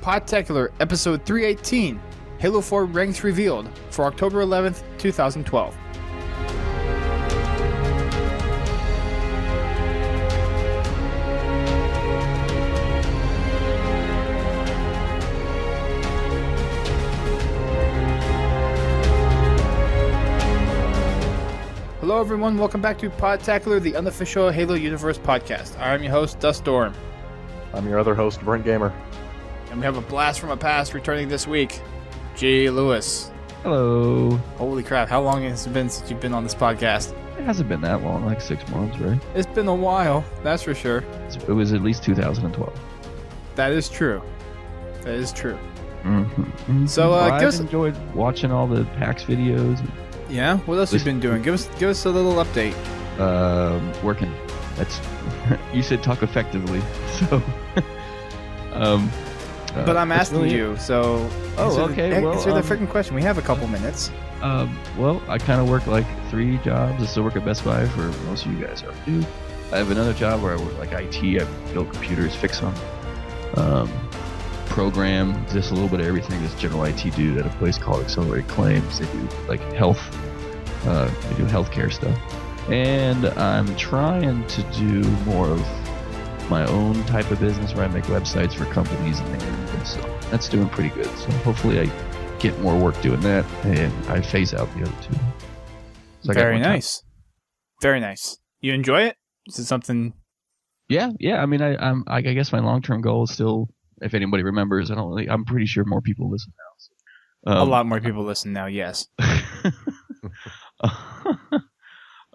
Podtacular episode 318, Halo 4 Ranks Revealed, for October 11th, 2012. Hello everyone, welcome back to Podtacular, the unofficial Halo Universe podcast. I'm your host, Dust Storm. I'm your other host, Brent Gamer. And we have a blast from a past returning this week, GLewis. Hello. Holy crap, how long has it been since you've been on this podcast? It hasn't been that long, like 6 months, right? It's been a while, that's for sure. It was at least 2012. That is true. That is true. Mm-hmm. So, I've enjoyed watching all the PAX videos. Yeah? What else have you been doing? Give us a little update. Working. That's you said talk effectively, so. But I'm asking really you, so. Okay. Answer the freaking question. We have a couple minutes. Well, I kind of work like 3 jobs. I still work at Best Buy for most of you guys already do. I have another job where I work like IT. I build computers, fix them, program, just a little bit of everything. This general IT dude at a place called Accelerated Claims. They do like health. They do healthcare stuff, and I'm trying to do more of my own type of business where I make websites for companies and things. So that's doing pretty good. So hopefully I get more work doing that, and I phase out the other 2. So Very nice. Very nice. You enjoy it? Is it something? Yeah. I mean, I guess my long-term goal is still, if anybody remembers, I'm pretty sure more people listen now. So, a lot more people listen now. Yes.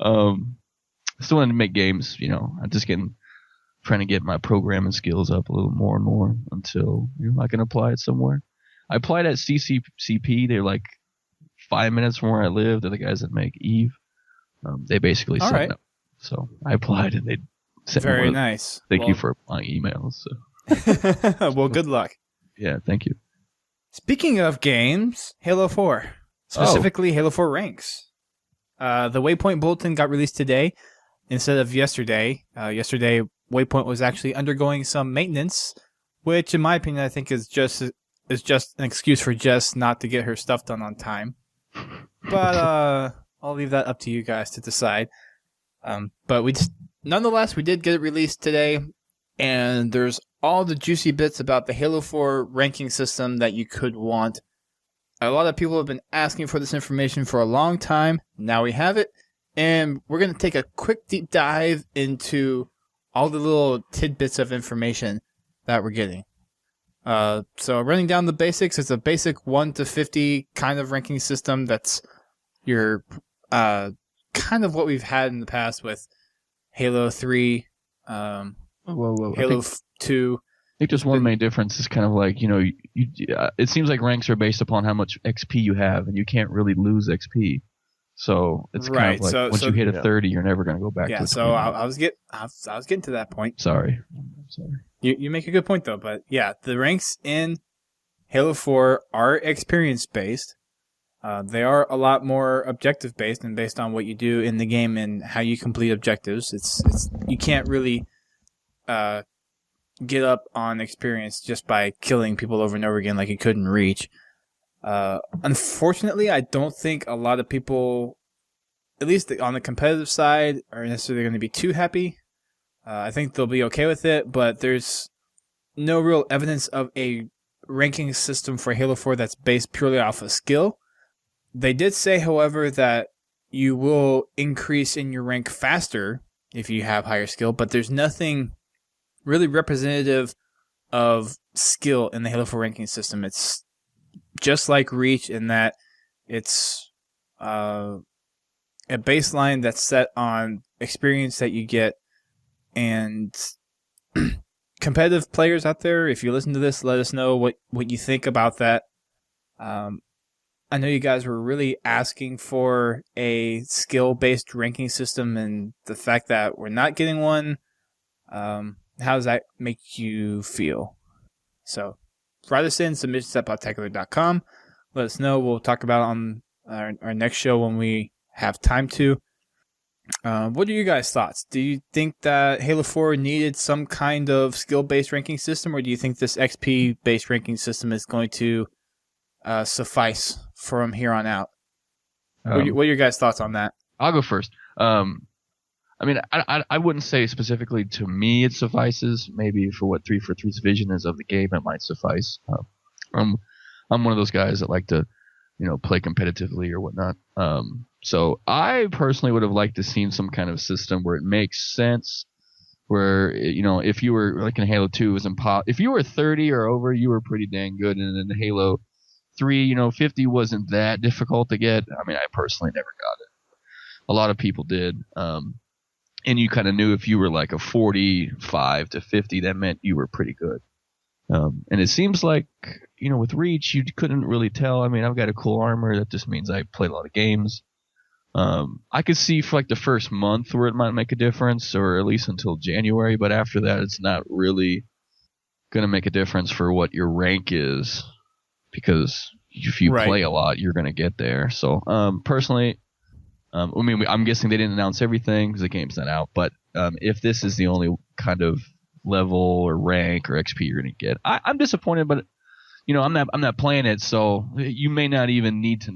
Still wanting to make games. I'm just trying to get my programming skills up a little more and more until I can apply it somewhere. I applied at CCCP. They're like 5 minutes from where I live. They're the guys that make Eve. They basically sent up. So I applied and they sent me Very nice. Thank you for applying emails. So. Well, good luck. Yeah, thank you. Speaking of games, Halo 4. Specifically, Halo 4 Ranks. The Waypoint bulletin got released today instead of yesterday. Yesterday, Waypoint was actually undergoing some maintenance, which, in my opinion, I think is just an excuse for Jess not to get her stuff done on time. But I'll leave that up to you guys to decide. But nonetheless, we did get it released today, and there's all the juicy bits about the Halo 4 ranking system that you could want. A lot of people have been asking for this information for a long time. Now we have it, and we're going to take a quick deep dive into all the little tidbits of information that we're getting. So running down the basics, it's a basic 1 to 50 kind of ranking system. That's your kind of what we've had in the past with Halo 3, Halo 2. I think just one main difference is kind of like, it seems like ranks are based upon how much XP you have, and you can't really lose XP. So it's kind of like once you hit a 30, you're never going to go back to 20. So I was getting to that point. Sorry. You make a good point, though. But yeah, the ranks in Halo 4 are experience-based. They are a lot more objective-based and based on what you do in the game and how you complete objectives. It's you can't really get up on experience just by killing people over and over again like you could in Reach. Unfortunately, I don't think a lot of people, at least on the competitive side, are necessarily going to be too happy. I think they'll be okay with it, but there's no real evidence of a ranking system for Halo 4 that's based purely off of skill. They did say, however, that you will increase in your rank faster if you have higher skill, but there's nothing really representative of skill in the Halo 4 ranking system. It's just like Reach in that it's a baseline that's set on experience that you get. And competitive players out there, if you listen to this, let us know what you think about that. I know you guys were really asking for a skill-based ranking system, and the fact that we're not getting one, how does that make you feel? So, write us in, submissions at podtacular.com. Let us know. We'll talk about it on our next show when we have time to. What are you guys' thoughts? Do you think that Halo 4 needed some kind of skill-based ranking system, or do you think this XP-based ranking system is going to suffice from here on out? What are your guys' thoughts on that? I'll go first. I mean, I wouldn't say specifically to me it suffices. Maybe for what 343's vision is of the game, it might suffice. I'm one of those guys that like to, play competitively or whatnot. So I personally would have liked to seen some kind of system where it makes sense. Where if you were like in Halo 2, it was if you were 30 or over, you were pretty dang good, and in Halo 3, 50 wasn't that difficult to get. I mean, I personally never got it. A lot of people did. And you kind of knew if you were like a 45 to 50, that meant you were pretty good. And it seems like, with Reach, you couldn't really tell. I mean, I've got a cool armor. That just means I played a lot of games. I could see for like the first month where it might make a difference, or at least until January. But after that, it's not really going to make a difference for what your rank is, because if you play a lot, you're going to get there. So personally, I'm guessing they didn't announce everything because the game's not out. But if this is the only kind of level or rank or XP you're going to get, I'm disappointed. But I'm not playing it, so you may not even need to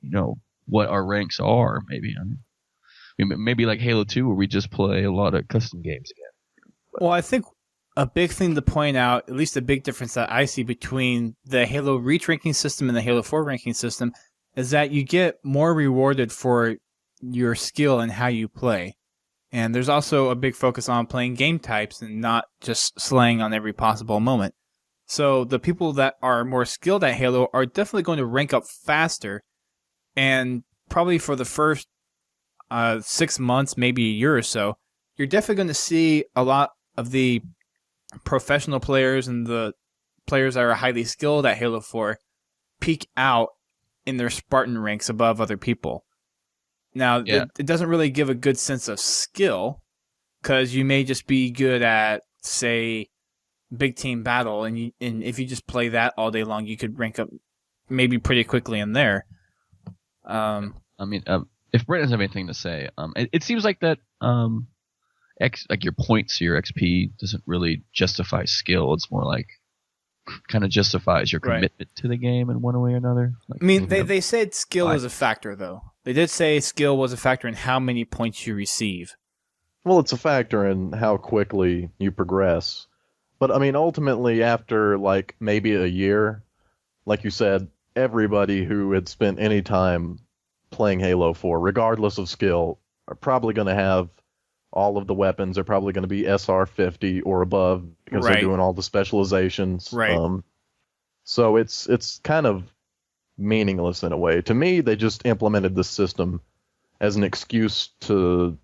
know what our ranks are. Maybe like Halo 2, where we just play a lot of custom games again. Well, I think a big thing to point out, at least a big difference that I see between the Halo Reach ranking system and the Halo 4 ranking system, is that you get more rewarded for your skill and how you play. And there's also a big focus on playing game types and not just slaying on every possible moment. So the people that are more skilled at Halo are definitely going to rank up faster. And probably for the first 6 months, maybe a year or so, you're definitely going to see a lot of the professional players and the players that are highly skilled at Halo 4 peak out in their Spartan ranks above other people. Now, it doesn't really give a good sense of skill, because you may just be good at, say, big team battle, and if you just play that all day long, you could rank up maybe pretty quickly in there. If Brent doesn't have anything to say, it seems like that like your points, your XP doesn't really justify skill. It's more like kind of justifies your commitment to the game in one way or another. Like, they said skill was a factor, though. They did say skill was a factor in how many points you receive. Well, it's a factor in how quickly you progress. But, ultimately, after, maybe a year, like you said, everybody who had spent any time playing Halo 4, regardless of skill, are probably going to have all of the weapons. They're probably going to be SR50 or above, because they're doing all the specializations. Right. So it's kind of meaningless in a way. To me, they just implemented this system as an excuse to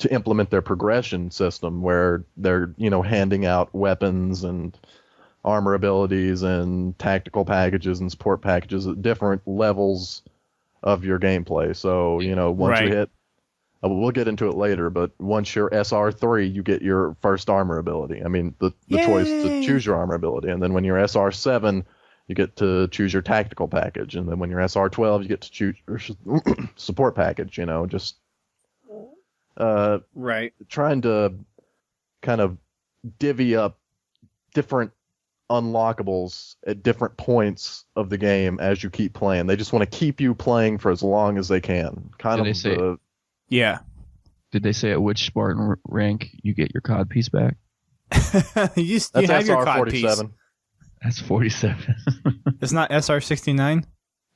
implement their progression system, where they're, handing out weapons and armor abilities and tactical packages and support packages at different levels of your gameplay. So, once you hit, we'll get into it later, but once you're SR3, you get your first armor ability. The choice to choose your armor ability. And then when you're SR7, you get to choose your tactical package. And then when you're SR12, you get to choose your support package, trying to kind of divvy up different unlockables at different points of the game as you keep playing. They just want to keep you playing for as long as they can. Did they say at which Spartan rank you get your COD piece back? you have your COD piece. That's 47. It's not SR69?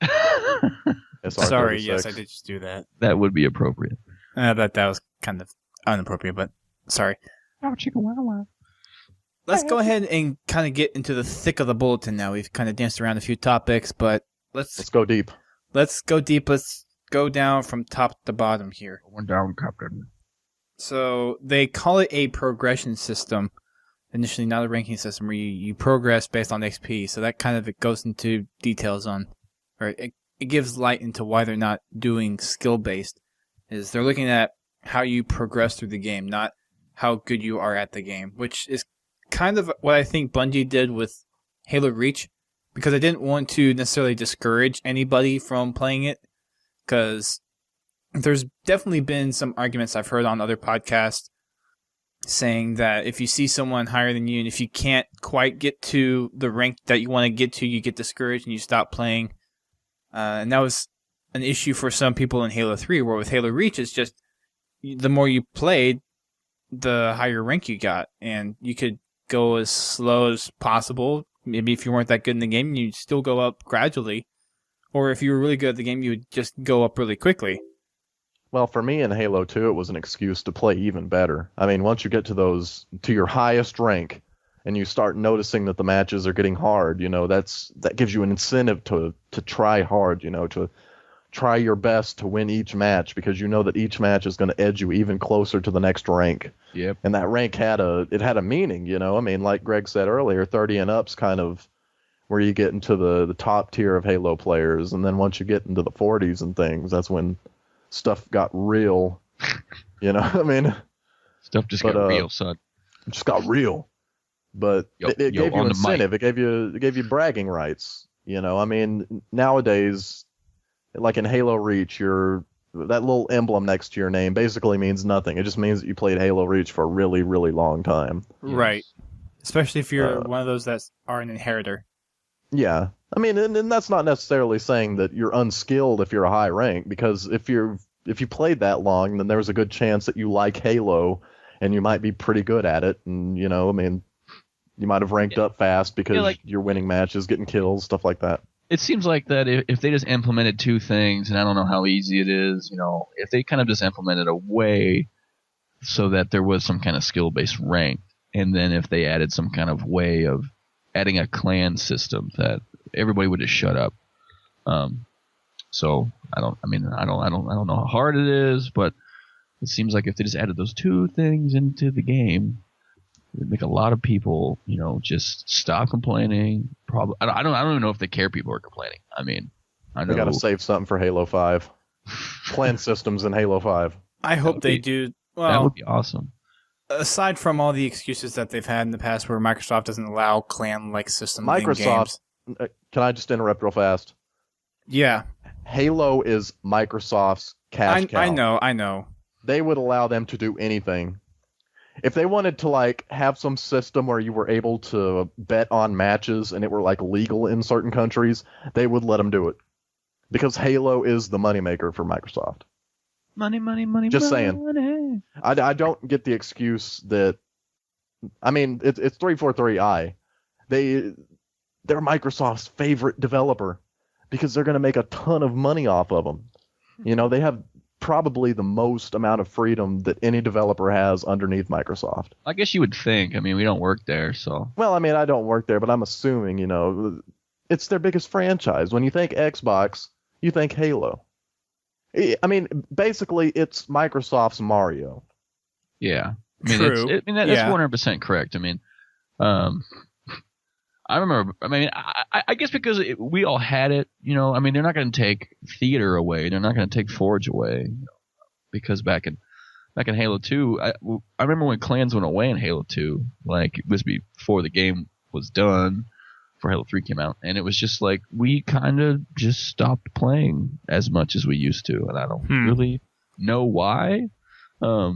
SR36. Sorry, yes, I did just do that. That would be appropriate. That was kind of inappropriate, but sorry. Let's go ahead and kind of get into the thick of the bulletin now. We've kind of danced around a few topics, but let's go deep. Let's go deep. Let's go down from top to bottom here. Going down, Captain. So they call it a progression system. Initially, not a ranking system where you progress based on XP. So that kind of it goes into details on, or it gives light into why they're not doing skill-based. Is they're looking at how you progress through the game, not how good you are at the game, which is kind of what I think Bungie did with Halo Reach, because I didn't want to necessarily discourage anybody from playing it, because there's definitely been some arguments I've heard on other podcasts saying that if you see someone higher than you and if you can't quite get to the rank that you want to get to, you get discouraged and you stop playing. And that was an issue for some people in Halo 3, where with Halo Reach, it's just the more you played, the higher rank you got. And you could go as slow as possible. Maybe if you weren't that good in the game, you'd still go up gradually. Or if you were really good at the game, you would just go up really quickly. Well, for me in Halo 2, it was an excuse to play even better. I mean, once you get to your highest rank, and you start noticing that the matches are getting hard, that gives you an incentive to try hard, to try your best to win each match, because you know that each match is going to edge you even closer to the next rank. Yep. And that rank had a meaning, I mean, like Greg said earlier, 30 and up's kind of where you get into the top tier of Halo players, and then once you get into the 40s and things, that's when stuff got real, I mean, stuff just got real, son. It just got real. But it gave you incentive. It gave you bragging rights. I mean, nowadays, like in Halo Reach, that little emblem next to your name basically means nothing. It just means that you played Halo Reach for a really, really long time. Right. Especially if you're one of those that are an inheritor. Yeah. I mean, and that's not necessarily saying that you're unskilled if you're a high rank, because if you played that long, then there's a good chance that you like Halo and you might be pretty good at it. And, I mean, you might have ranked up fast because you're winning matches, getting kills, stuff like that. It seems like that if they just implemented two things, and I don't know how easy it is, if they kind of just implemented a way so that there was some kind of skill-based rank, and then if they added some kind of way of adding a clan system, that everybody would just shut up. So I don't know how hard it is, but it seems like if they just added those two things into the game, it would make a lot of people, just stop complaining. Probably, I don't even know if they care. People are complaining. I mean, I know they got to save something for Halo 5. Clan systems in Halo 5. I hope they do. Well, that would be awesome. Aside from all the excuses that they've had in the past where Microsoft doesn't allow clan-like systems in Microsoft, games. Can I just interrupt real fast? Yeah. Halo is Microsoft's cash cow. I know. They would allow them to do anything. If they wanted to have some system where you were able to bet on matches and it were legal in certain countries, they would let them do it. Because Halo is the moneymaker for Microsoft. Money. Just saying. I don't get the excuse that. I mean, it's 343i. They're Microsoft's favorite developer because they're going to make a ton of money off of them. They have probably the most amount of freedom that any developer has underneath Microsoft. I guess you would think. I mean, we don't work there, so. Well, I mean, I don't work there, but I'm assuming, it's their biggest franchise. When you think Xbox, you think Halo. I mean, basically, it's Microsoft's Mario. Yeah. I mean, True. That's 100% correct. I mean, I remember, I guess because we all had it, I mean, they're not going to take theater away. They're not going to take Forge away. Because back in Halo 2, I remember when clans went away in Halo 2, it was before the game was done, before Halo 3 came out. And it was just we kind of just stopped playing as much as we used to. And I don't really know why. I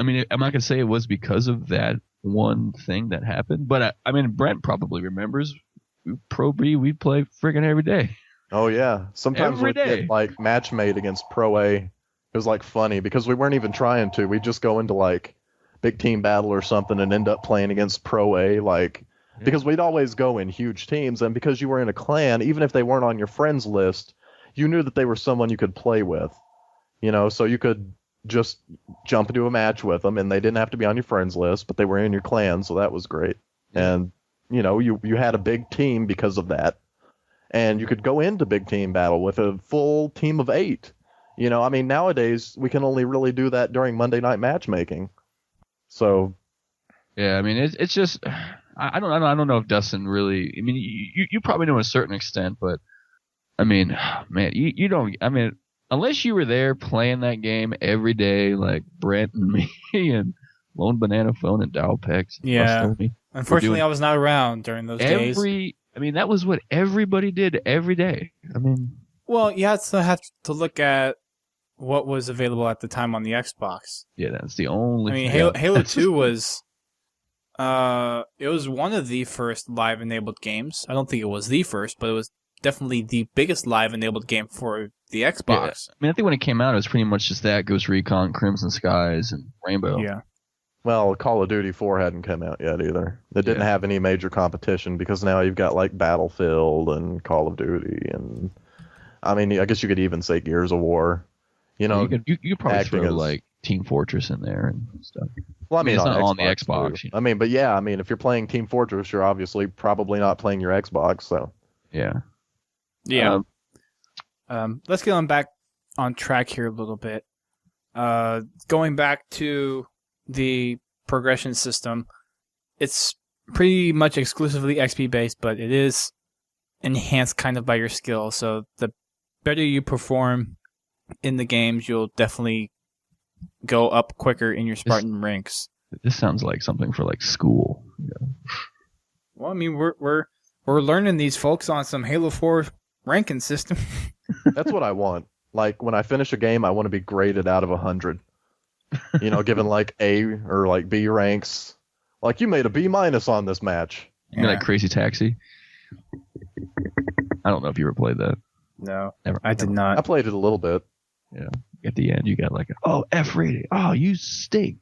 mean, I'm not going to say it was because of that one thing that happened, but I mean, Brent probably remembers Pro B, we'd play friggin' every day. Oh yeah, sometimes we'd get match made against Pro A. It was funny because we weren't even trying to. We'd just go into big team battle or something and end up playing against Pro A, because we'd always go in huge teams, and because you were in a clan, even if they weren't on your friends list, you knew that they were someone you could play with, so you could just jump into a match with them, and they didn't have to be on your friends list, but they were in your clan, so that was great. And you had a big team because of that, and you could go into big team battle with a full team of 8. I mean, nowadays we can only really do that during Monday night matchmaking. So yeah, I mean, it's just I don't know if Dustin really. I mean, you probably know to a certain extent, but I mean, man, you don't. I mean, unless you were there playing that game every day, like Brent and me and Lone Banana Phone and Dowpex. Yeah. Unfortunately, I was not around during those days. I mean, that was what everybody did every day. I mean, well, you have to look at what was available at the time on the Xbox. Yeah, that's the only. I mean, thing. Halo 2 was, it was one of the first live-enabled games. I don't think it was the first, but it was definitely the biggest live-enabled game for the Xbox. Yeah. I mean, I think when it came out, it was pretty much just that: Ghost Recon, Crimson Skies, and Rainbow. Yeah. Well, Call of Duty 4 hadn't come out yet either. It didn't have any major competition because now you've got like Battlefield and Call of Duty, and I mean, I guess you could even say Gears of War. You know, you could probably acting throw as- like Team Fortress in there and stuff. Well, I mean, it's not on the too. Xbox. You know? I mean, but yeah, I mean, if you're playing Team Fortress, you're obviously probably not playing your Xbox, so. Yeah. Yeah. Let's get on back on track here a little bit. Going back to the progression system, it's pretty much exclusively XP based, but it is enhanced kind of by your skill. So the better you perform in the games, you'll definitely go up quicker in your Spartan ranks. This sounds like something for like school. Yeah. Well, I mean, we're learning these folks on some Halo 4 ranking system. That's what I want. Like, when I finish a game, I want to be graded out of 100. You know, given like A or like B ranks. Like, you made a B- on this match. You mean like Crazy Taxi? I don't know if you ever played that. No, Never. I did I not. played it a little bit. Yeah. At the end, you got like, F rating. Oh, you stink.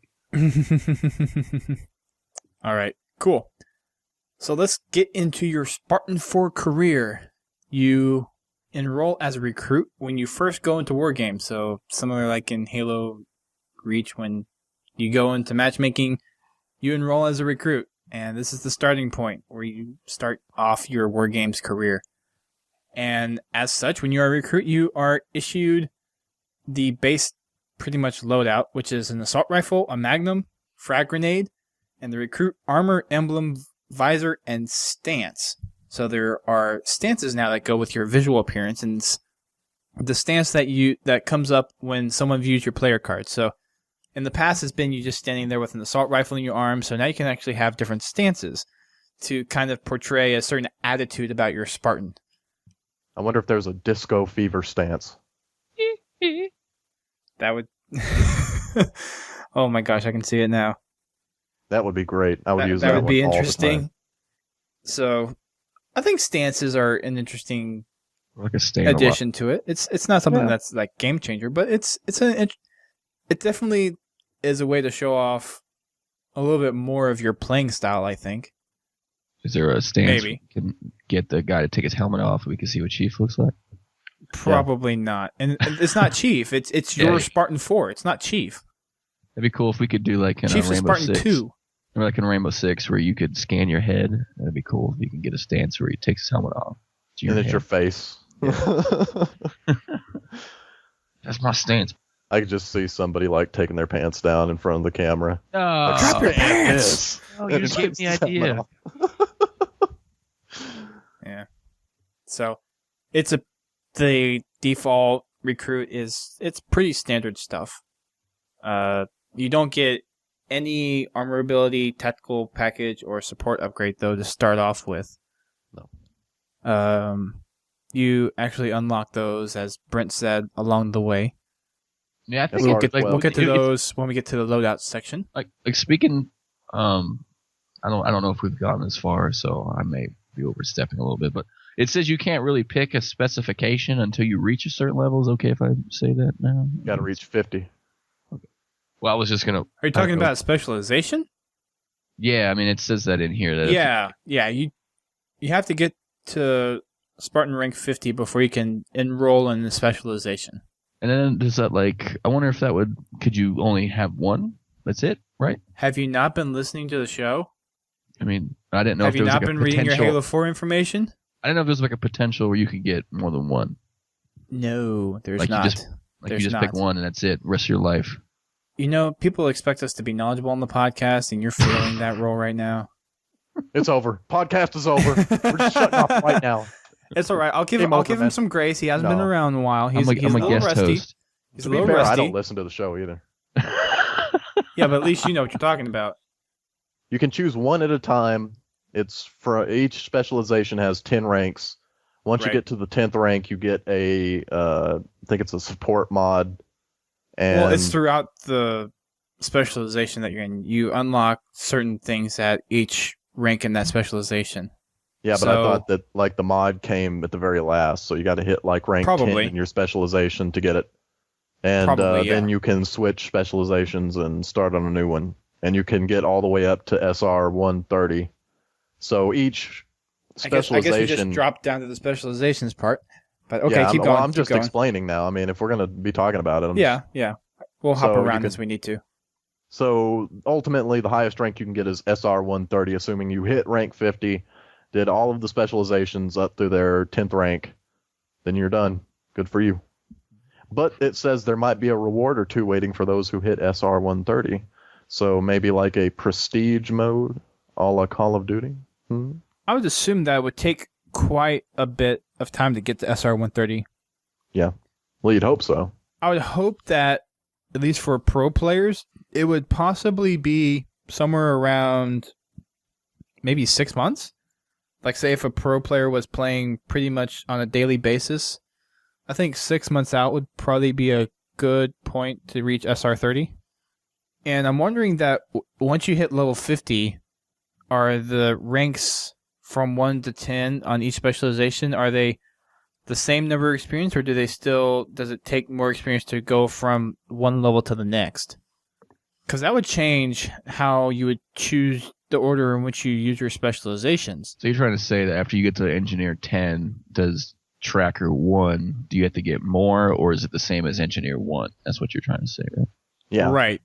All right, cool. So let's get into your Spartan 4 career. You enroll as a recruit when you first go into war games. So similar like in Halo Reach, when you go into matchmaking, you enroll as a recruit. And this is the starting point where you start off your war games career. And as such, when you are a recruit, you are issued the base pretty much loadout, which is an assault rifle, a magnum, frag grenade, and the recruit armor, emblem, visor, and stance. So there are stances now that go with your visual appearance, and it's the stance that comes up when someone views your player card. So in the past, it's been you just standing there with an assault rifle in your arm. So now you can actually have different stances to kind of portray a certain attitude about your Spartan. I wonder if there's a disco fever stance. That would... Oh my gosh, I can see it now. That would be great. I would use that That would one be all the interesting. time. So I think stances are an interesting Like a stand addition to it. It's not something that's like game changer, but it definitely is a way to show off a little bit more of your playing style, I think. Is there a stance Maybe. we can get the guy to take his helmet off and we can see what Chief looks like? Probably not. And it's not Chief. It's your Spartan 4. It's not Chief. That'd be cool if we could do like in Chief's a a Rainbow Spartan 6. 2. Or like in Rainbow 6 where you could scan your head. That'd be cool if you can get a stance where he takes his helmet off. And it's your face. That's my stance. I could just see somebody like taking their pants down in front of the camera. Oh, Drop your pants! Yes. Oh, you just gave me an idea. Yeah. So the default recruit it's pretty standard stuff. You don't get any armor ability, tactical package, or support upgrade though to start off with. No. You actually unlock those, as Brent said, along the way. Yeah, I think We'll We'll get to it- those when we get to the loadout section. like speaking. I don't know if we've gotten this far, so I may be overstepping a little bit, but it says you can't really pick a specification until you reach a certain level. Is it okay if I say that now? Got to reach 50. Well, I was just gonna. Are you talking about specialization? Yeah, I mean it says that in here. That Yeah. You have to get to Spartan rank 50 before you can enroll in the specialization. And then does that like? I wonder if that would. Could you only have one? That's it, right? Have you not been listening to the show? I mean, I didn't know Have if you there was not like been a reading your potential. Halo 4 information? I didn't know if there was like a potential where you could get more than one. No, there's Like not. you just pick one and that's it. Rest of your life. You know, people expect us to be knowledgeable on the podcast, and you're failing that role right now. It's over. Podcast is over. We're just shutting off right now. It's all right. I'll give Game him over, man. some grace. He hasn't been No. around in a while. He's I'm a a little guest rusty. host. He's To a be little fair, rusty. I don't listen to the show either. Yeah, but at least you know what you're talking about. You can choose one at a time. It's for each specialization has 10 ranks. Once Right. you get to the 10th rank, you get I think it's a support mod, And Well, it's throughout the specialization that you're in. You unlock certain things at each rank in that specialization. yeah, but I thought that like the mod came at the very last, so you got to hit like rank 10 Probably. in your specialization to get it. And Probably, then yeah. you can switch specializations and start on a new one. And you can get all the way up to SR 130. So each I guess we specialization. just dropped down to the specializations part. But okay, yeah, keep going. I'm keep just going. explaining now. I mean, if we're going to be talking about it. Yeah. We'll hop So you around could- as we need to. So ultimately, the highest rank you can get is SR 130, assuming you hit rank 50, did all of the specializations up to their 10th rank, then you're done. Good for you. But it says there might be a reward or two waiting for those who hit SR 130. So maybe like a prestige mode, a la Call of Duty. I would assume that it would take quite a bit of time to get to SR 130. Yeah. Well, you'd hope so. I would hope that, at least for pro players, it would possibly be somewhere around maybe 6 months. Like, say, if a pro player was playing pretty much on a daily basis, I think 6 months out would probably be a good point to reach SR30. And I'm wondering that once you hit level 50, are the ranks from 1 to 10 on each specialization, are they the same number of experience, or does it take more experience to go from one level to the next? Because that would change how you would choose the order in which you use your specializations. So you're trying to say that after you get to Engineer 10, does Tracker 1, do you have to get more, or is it the same as Engineer 1? That's what you're trying to say, right? Yeah. Right.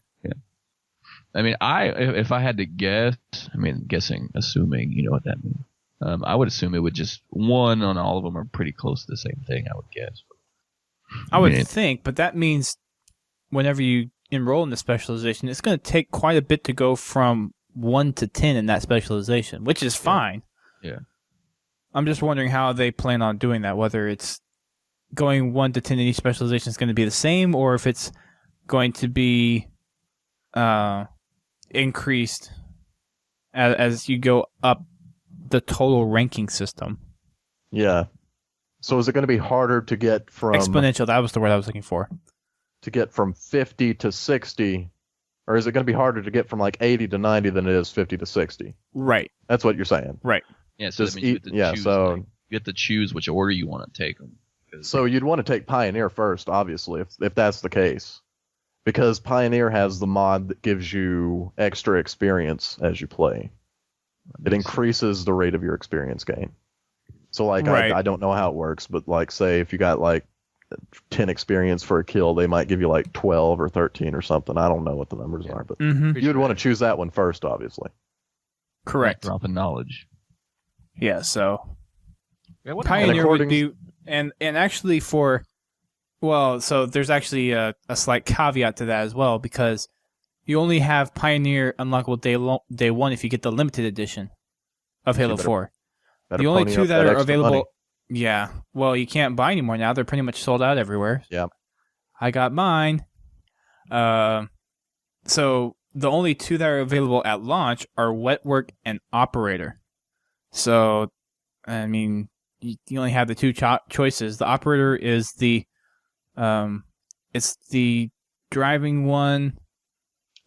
I mean, if I had to guess, assuming you know what that means, I would assume it would just, 1 on all of them are pretty close to the same thing, I would guess. I would think, but that means whenever you enroll in the specialization, it's going to take quite a bit to go from 1 to 10 in that specialization, which is fine. Yeah. I'm just wondering how they plan on doing that, whether it's going 1 to 10 in each specialization is going to be the same, or if it's going to be increased as you go up the total ranking system. Yeah. So is it going to be harder to get from Exponential, that was the word I was looking for. to get from 50 to 60, or is it going to be harder to get from like 80 to 90 than it is 50 to 60? Right. That's what you're saying. Right. Yeah, so Just that means you have to choose, you have to choose which order you want to take them. So you'd want to take Pioneer first, obviously, if that's the case. Because Pioneer has the mod that gives you extra experience as you play. It increases the rate of your experience gain. So, like, Right. I don't know how it works, but, like, say if you got, like, 10 experience for a kill, they might give you, like, 12 or 13 or something. I don't know what the numbers are, but Mm-hmm. you'd want to choose that one first, obviously. Correct. Drop of knowledge. Yeah, so Yeah, what Pioneer would according- be, and actually so there's actually a slight caveat to that as well, because you only have Pioneer unlockable day 1 if you get the limited edition of Halo better- 4. Better The only pony 2 up that are extra available, money. yeah, well, you can't buy anymore now. They're pretty much sold out everywhere. Yeah. I got mine. So the only 2 that are available at launch are Wet Work and Operator. So, I mean, you only have the 2 choices. The Operator is it's the driving one.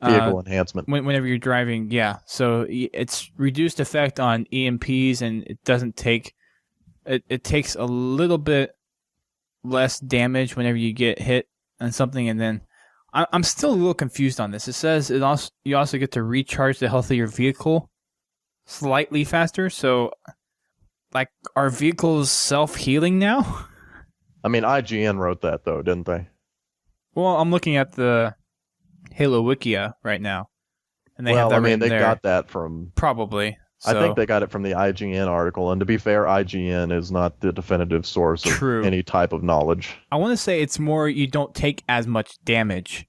Vehicle enhancement. Whenever you're driving, yeah. So it's reduced effect on EMPs, and it doesn't take. It takes a little bit less damage whenever you get hit on something, and then I'm still a little confused on this. It says you also get to recharge the health of your vehicle slightly faster. So, like, are vehicles self-healing now? I mean, IGN wrote that, though, didn't they? Well, I'm looking at the Halo Wikia right now, and they have that I mean, written they there. got that from... Probably. I So, think they got it from the IGN article, and to be fair, IGN is not the definitive source of True. any type of knowledge. I want to say it's more you don't take as much damage.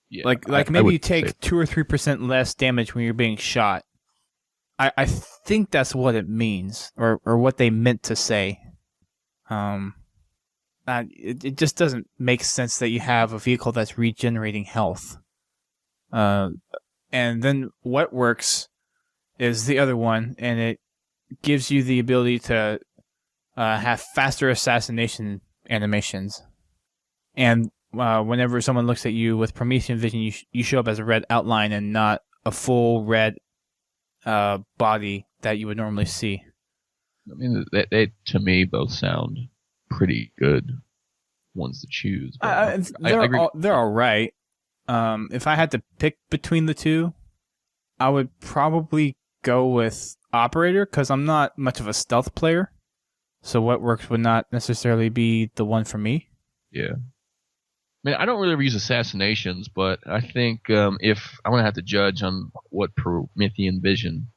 Yeah, Like I maybe would you take say- 2 or 3% less damage when you're being shot. I think that's what it means, or what they meant to say. It just doesn't make sense that you have a vehicle that's regenerating health. And then Wet Works is the other one, and it gives you the ability to have faster assassination animations. And whenever someone looks at you with Promethean vision, you show up as a red outline and not a full red body that you would normally see. I mean, they to me both sound pretty good ones to choose. But I agree. They're all right. If I had to pick between the two, I would probably go with Operator because I'm not much of a stealth player. So what works would not necessarily be the one for me. Yeah. I mean, I don't really use assassinations, but I think if I'm going to have to judge on what Promethean vision,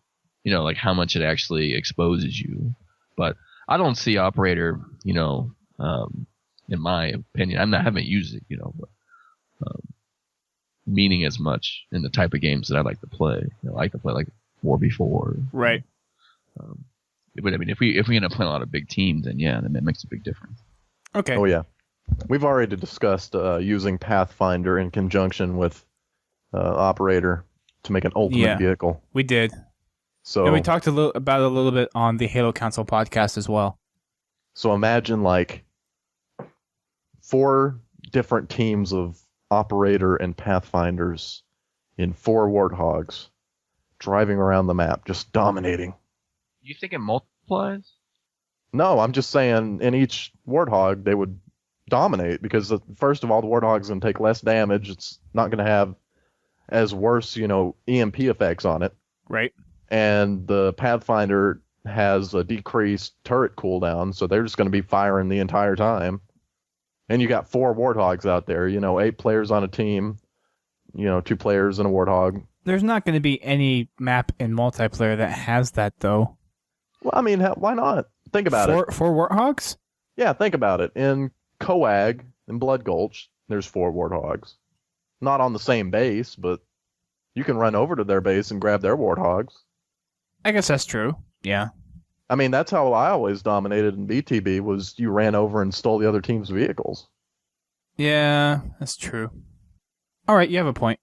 like how much it actually exposes you. But I don't see Operator, in my opinion. I haven't used it, but meaning as much in the type of games that I like to play. I like to play like 4v4. Right. But I mean, if we end up playing a lot of big teams, then yeah, then it makes a big difference. Okay. Oh yeah, we've already discussed using Pathfinder in conjunction with Operator to make an ultimate vehicle. We did. So and we talked about it a little bit on the Halo Council podcast as well. So imagine like 4 different teams of Operator and Pathfinders in 4 Warthogs driving around the map, just dominating. You think it multiplies? No, I'm just saying in each Warthog they would dominate because first of all, the Warthog's going to take less damage. It's not going to have as worse, EMP effects on it. Right. And the Pathfinder has a decreased turret cooldown, so they're just going to be firing the entire time. And you got 4 Warthogs out there, 8 players on a team, 2 players in a Warthog. There's not going to be any map in multiplayer that has that, though. Well, I mean, why not? Think about it. 4 Warthogs? Yeah, think about it. In Coag, in Blood Gulch, there's 4 Warthogs. Not on the same base, but you can run over to their base and grab their Warthogs. I guess that's true. Yeah. I mean, that's how I always dominated in BTB, was you ran over and stole the other team's vehicles. Yeah, that's true. All right, you have a point.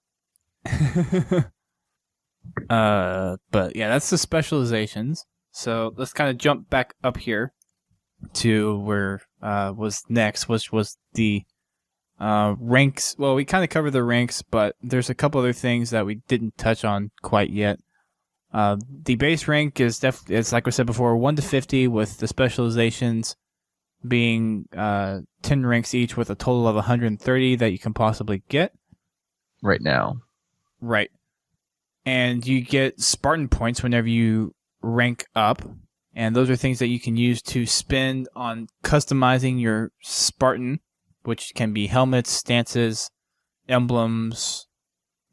But yeah, that's the specializations. So let's kind of jump back up here to where was next, which was the ranks. Well, we kind of covered the ranks, but there's a couple other things that we didn't touch on quite yet. The base rank is it's like we said before, 1 to 50, with the specializations being 10 ranks each, with a total of 130 that you can possibly get. Right now. Right. And you get Spartan points whenever you rank up, and those are things that you can use to spend on customizing your Spartan, which can be helmets, stances, emblems,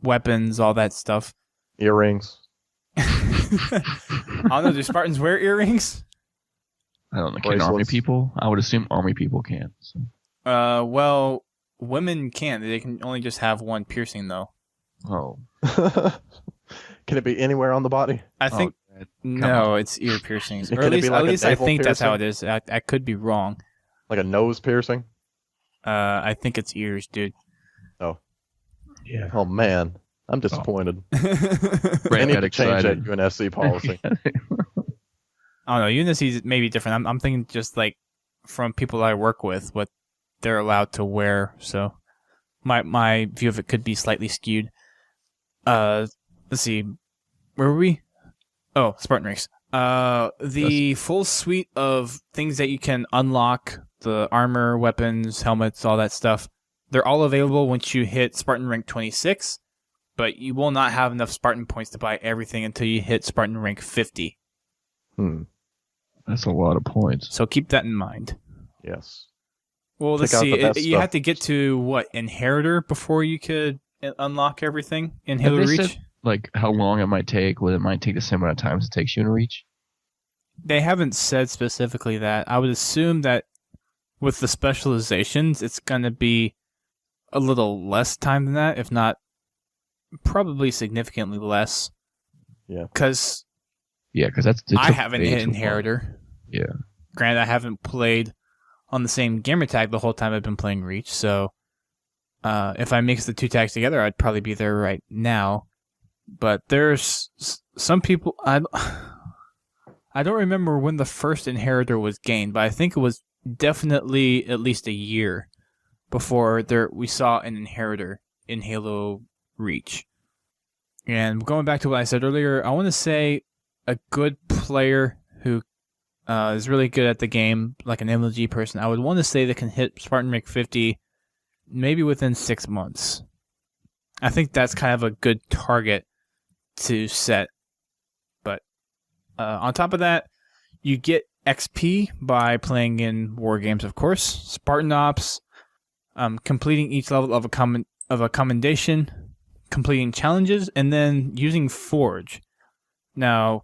weapons, all that stuff. Earrings. I don't know, do Spartans wear earrings? I don't know. Can army people? I would assume army people can. So. Well, women can't. They can only just have one piercing, though. Oh. Can it be anywhere on the body? I think no, it's ear piercings. Or at least I think that's how it is. I could be wrong. Like a nose piercing? I think it's ears, dude. Oh. Yeah. Oh man, I'm disappointed. Brent got to change that excited. UNSC policy. I don't know. UNSC may be different. I'm thinking just like from people I work with, what they're allowed to wear. So my view of it could be slightly skewed. Let's see. Where were we? Oh, Spartan Ranks. The full suite of things that you can unlock, the armor, weapons, helmets, all that stuff, they're all available once you hit Spartan Rank 26, but you will not have enough Spartan points to buy everything until you hit Spartan Rank 50. That's a lot of points. So keep that in mind. Yes. Well, let's see. You have to get to, what, Inheritor before you could unlock everything in Halo Reach? Said, like, how long it might take, what it might take the same amount of times it takes you to reach? They haven't said specifically that. I would assume that with the specializations, it's going to be a little less time than that, if not probably significantly less. Yeah. Because I haven't hit Inheritor. Yeah. Granted, I haven't played on the same gamer tag the whole time I've been playing Reach, so if I mix the 2 tags together, I'd probably be there right now. But there's some people... I don't remember when the first Inheritor was gained, but I think it was definitely at least a year before we saw an inheritor in Halo Reach. And going back to what I said earlier, I want to say a good player who is really good at the game, like an MLG person, I would want to say they can hit Spartan Rank 50 maybe within 6 months. I think that's kind of a good target to set. But on top of that, you get XP by playing in war games, of course. Spartan Ops, completing each level of a commendation, completing challenges, and then using Forge. Now,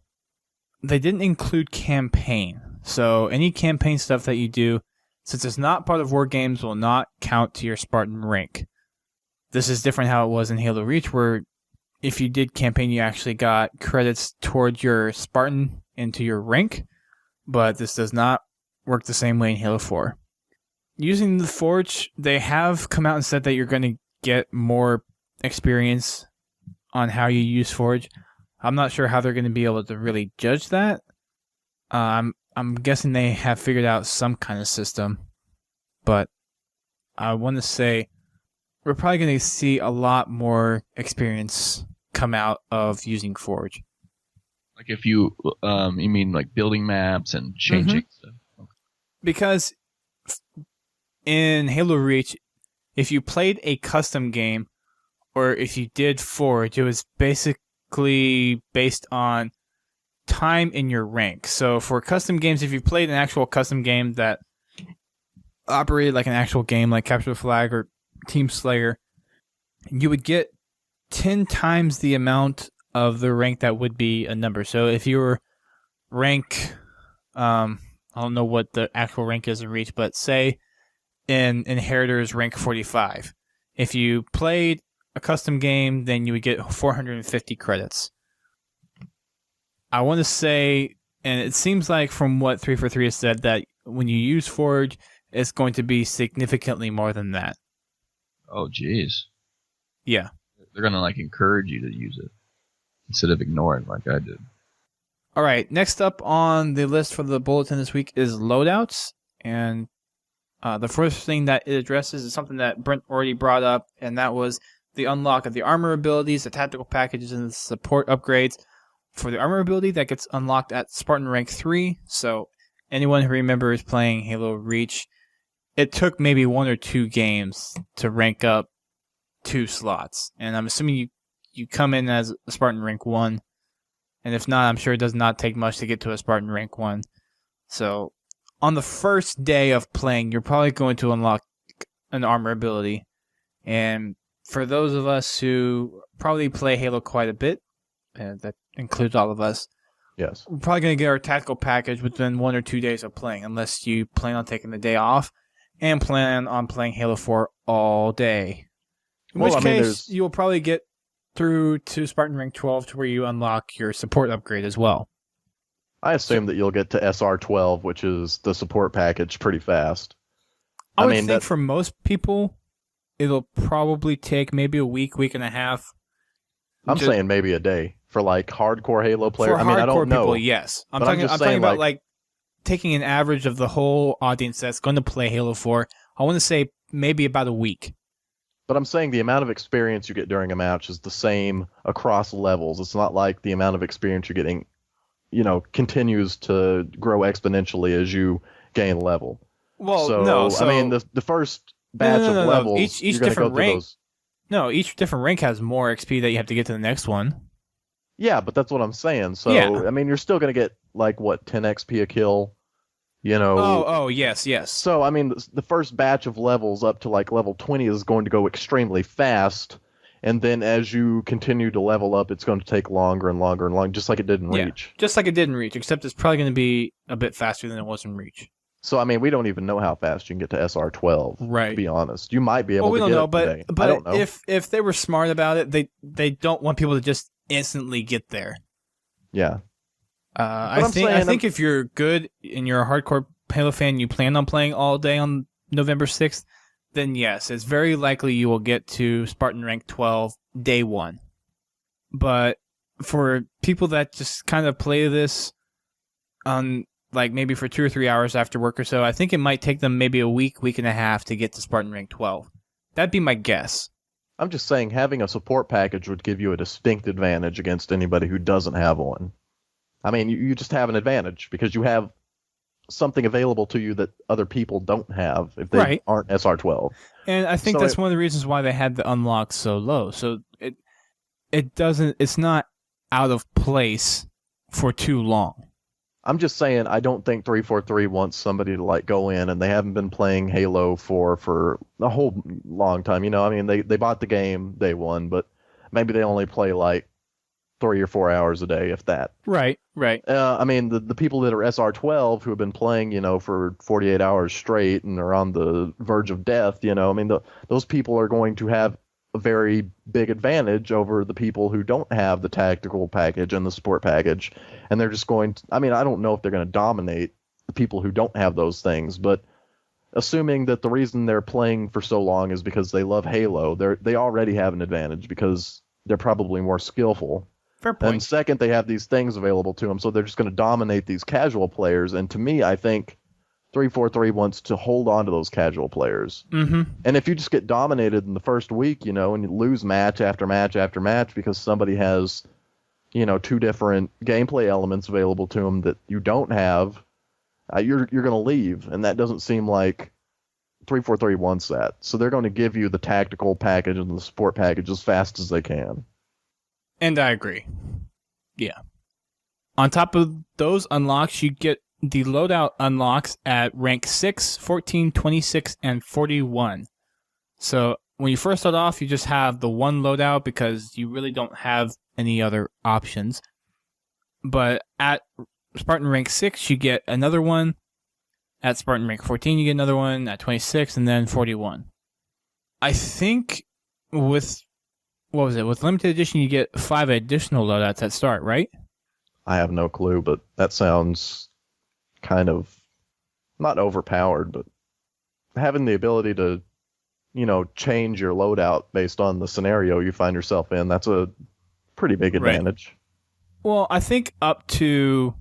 they didn't include campaign, so any campaign stuff that you do, since it's not part of war games, will not count to your Spartan rank. This is different how it was in Halo Reach, where if you did campaign, you actually got credits towards your Spartan into your rank, but this does not work the same way in Halo 4. Using the Forge, they have come out and said that you're going to get more experience on how you use Forge. I'm not sure how they're going to be able to really judge that. I'm guessing they have figured out some kind of system, but I want to say we're probably going to see a lot more experience come out of using Forge. Like if you mean like building maps and changing stuff. Okay. Because in Halo Reach, if you played a custom game or if you did Forge, it was basically based on time in your rank. So for custom games, if you played an actual custom game that operated like an actual game like Capture the Flag or Team Slayer, you would get 10 times the amount of the rank that would be a number. So if you were rank, I don't know what the actual rank is in Reach, but say in Inheritors rank 45. If you played a custom game, then you would get 450 credits. I want to say, and it seems like from what 343 has said, that when you use Forge, it's going to be significantly more than that. Oh, jeez. Yeah. They're going to like encourage you to use it instead of ignoring like I did. All right. Next up on the list for the bulletin this week is loadouts. And the first thing that it addresses is something that Brent already brought up, and that was the unlock of the armor abilities, the tactical packages, and the support upgrades. For the armor ability, that gets unlocked at Spartan Rank 3. So anyone who remembers playing Halo Reach, it took maybe 1 or 2 games to rank up 2 slots. And I'm assuming you come in as a Spartan Rank 1. And if not, I'm sure it does not take much to get to a Spartan Rank 1. So on the first day of playing, you're probably going to unlock an armor ability. And for those of us who probably play Halo quite a bit, and that includes all of us, Yes. we're probably going to get our tactical package within 1 or 2 days of playing, unless you plan on taking the day off and plan on playing Halo 4 all day. In which case, you'll probably get through to Spartan Rank 12 to where you unlock your support upgrade as well. I assume that you'll get to SR12, which is the support package, pretty fast. I would think for most people, it'll probably take maybe a week and a half. I'm saying maybe a day for like hardcore Halo players. For I don't know. People, yes. I'm talking about like taking an average of the whole audience that's going to play Halo 4. I want to say maybe about a week. But I'm saying the amount of experience you get during a match is the same across levels. It's not like the amount of experience you're getting, continues to grow exponentially as you gain level. Well, no. So, I mean, the first batch of levels, each different rank. No, each different rank has more XP that you have to get to the next one. Yeah, but that's what I'm saying. So, yeah. I mean, you're still going to get, 10 XP a kill, Oh, yes. So, I mean, the first batch of levels up to, level 20 is going to go extremely fast, and then as you continue to level up, it's going to take longer and longer and longer, just like it did in Reach. Just like it did in Reach, except it's probably going to be a bit faster than it was in Reach. So, I mean, we don't even know how fast you can get to SR12, right? To be honest. You might be able to get know, it today. But I don't know. If they were smart about it, they don't want people to just instantly get there. Yeah. I think if you're good and you're a hardcore Halo fan, you plan on playing all day on November 6th, then yes, it's very likely you will get to Spartan Rank 12 day 1. But for people that just kind of play this on like maybe for 2 or 3 hours after work or so. I think it might take them maybe a week and a half to get to Spartan Rank 12. That'd be my guess. I'm just saying having a support package would give you a distinct advantage against anybody who doesn't have one. I mean, you just have an advantage because you have something available to you that other people don't have if they aren't SR12. And I think that's one of the reasons why they had the unlock so low. So it's not out of place for too long. I'm just saying I don't think 343 wants somebody to like go in and they haven't been playing Halo 4 for a whole long time. You know, I mean, they bought the game day one, but maybe they only play like 3 or 4 hours a day, if that. Right. I mean, the people that are SR12 who have been playing, you know, for 48 hours straight and are on the verge of death, you know, I mean, those people are going to have a very big advantage over the people who don't have the tactical package and the support package. And they're just going to, I mean, I don't know if they're going to dominate the people who don't have those things, but assuming that the reason they're playing for so long is because they love Halo, they already have an advantage because they're probably more skillful. Fair point. And second, they have these things available to them, so they're just going to dominate these casual players. And to me, I think 343 wants to hold on to those casual players. Mm-hmm. And if you just get dominated in the first week, you know, and you lose match after match after match because somebody has, you know, 2 different gameplay elements available to them that you don't have, you're going to leave. And that doesn't seem like 343 wants that. So they're going to give you the tactical package and the support package as fast as they can. And I agree. Yeah. On top of those unlocks, you get the loadout unlocks at rank 6, 14, 26, and 41. So when you first start off, you just have the one loadout because you really don't have any other options. But at Spartan Rank 6, you get another one. At Spartan Rank 14, you get another one. At 26, and then 41. I think with limited edition, you get 5 additional loadouts at start, right? I have no clue, but that sounds kind of not overpowered, but having the ability to, you know, change your loadout based on the scenario you find yourself in, that's a pretty big advantage. Right. Well, I think up to...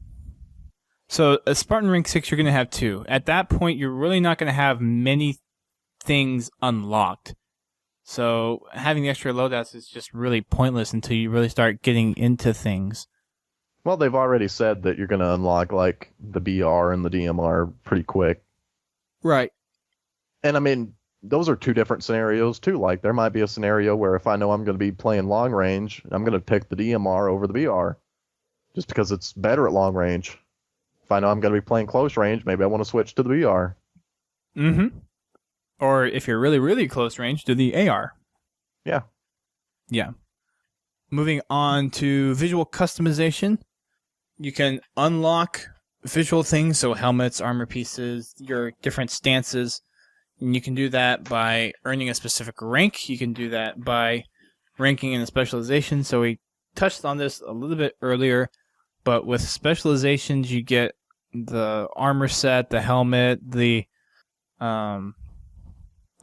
So, a Spartan Rank 6, you're going to have 2. At that point, you're really not going to have many things unlocked. So having the extra loadouts is just really pointless until you really start getting into things. Well, they've already said that you're going to unlock like the BR and the DMR pretty quick. Right. And I mean, those are 2 different scenarios too. Like there might be a scenario where if I know I'm going to be playing long range, I'm going to pick the DMR over the BR just because it's better at long range. If I know I'm going to be playing close range, maybe I want to switch to the BR. Mm-hmm. Or if you're really, really close range, do the AR. Yeah. Yeah. Moving on to visual customization. You can unlock visual things, so helmets, armor pieces, your different stances. And you can do that by earning a specific rank. You can do that by ranking in a specialization. So we touched on this a little bit earlier, but with specializations, you get the armor set, the helmet, the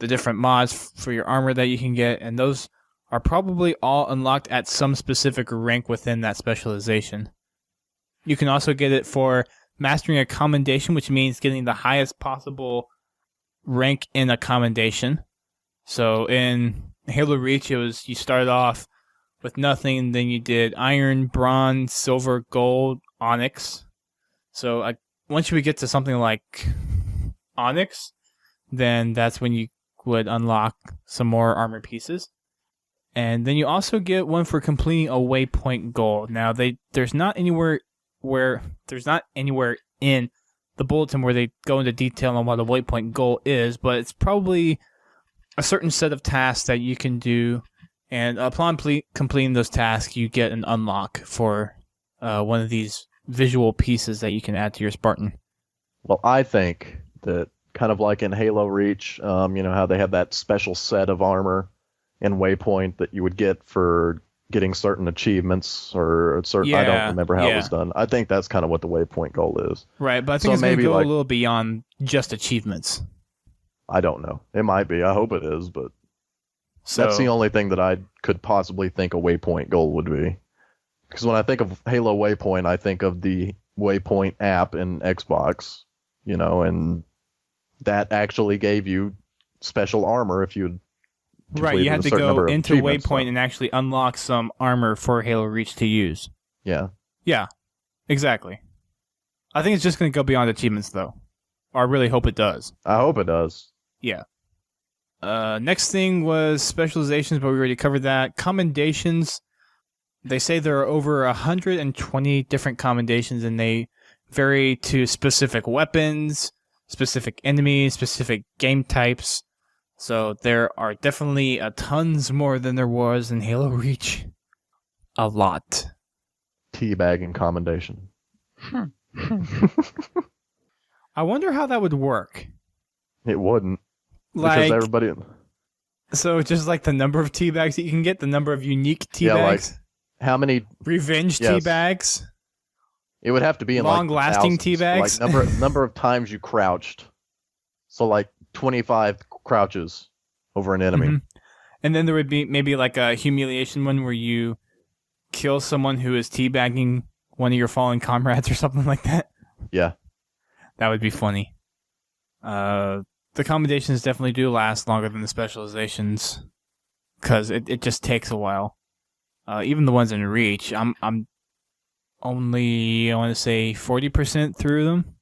different mods for your armor that you can get, and those are probably all unlocked at some specific rank within that specialization. You can also get it for mastering a commendation, which means getting the highest possible rank in a commendation. So in Halo Reach, it was you started off with nothing, then you did iron, bronze, silver, gold, onyx. So once you would get to something like onyx, then that's when you would unlock some more armor pieces. And then you also get one for completing a Waypoint goal. Now, there's not anywhere in the bulletin where they go into detail on what a Waypoint goal is, but it's probably a certain set of tasks that you can do, and upon completing those tasks, you get an unlock for one of these visual pieces that you can add to your Spartan. Well, I think that kind of like in Halo Reach, you know how they have that special set of armor in Waypoint that you would get for getting certain achievements or certain. I don't remember how it was done. I think that's kind of what the Waypoint goal is. Right, but I think it's going to go a little beyond just achievements. I don't know. It might be. I hope it is, but that's the only thing that I could possibly think a Waypoint goal would be. Because when I think of Halo Waypoint, I think of the Waypoint app in Xbox, and that actually gave you special armor if you Right, you had to go into Waypoint so. and actually unlock some armor for Halo Reach to use. Yeah. Yeah, exactly. I think it's just going to go beyond achievements, though. Or I really hope it does. I hope it does. Yeah. Next thing was specializations, but we already covered that. Commendations. They say there are over 120 different commendations, and they vary to specific weapons, specific enemies, specific game types. So there are definitely tons more than there was in Halo Reach. A lot. Teabagging commendation. I wonder how that would work. It wouldn't. Like, because everybody... So just like the number of tea bags that you can get, the number of unique tea Yeah, bags? like how many... Revenge Yes. tea bags? It would have to be in Long-lasting like tea bags? Like number of times you crouched. So like 25 crouches over an enemy. Mhm. And then there would be maybe like a humiliation one where you kill someone who is teabagging one of your fallen comrades or something like that. Yeah. That would be funny. The commendations definitely do last longer than the specializations because it just takes a while. Even the ones in Reach, I'm only, I want to say, 40% through them.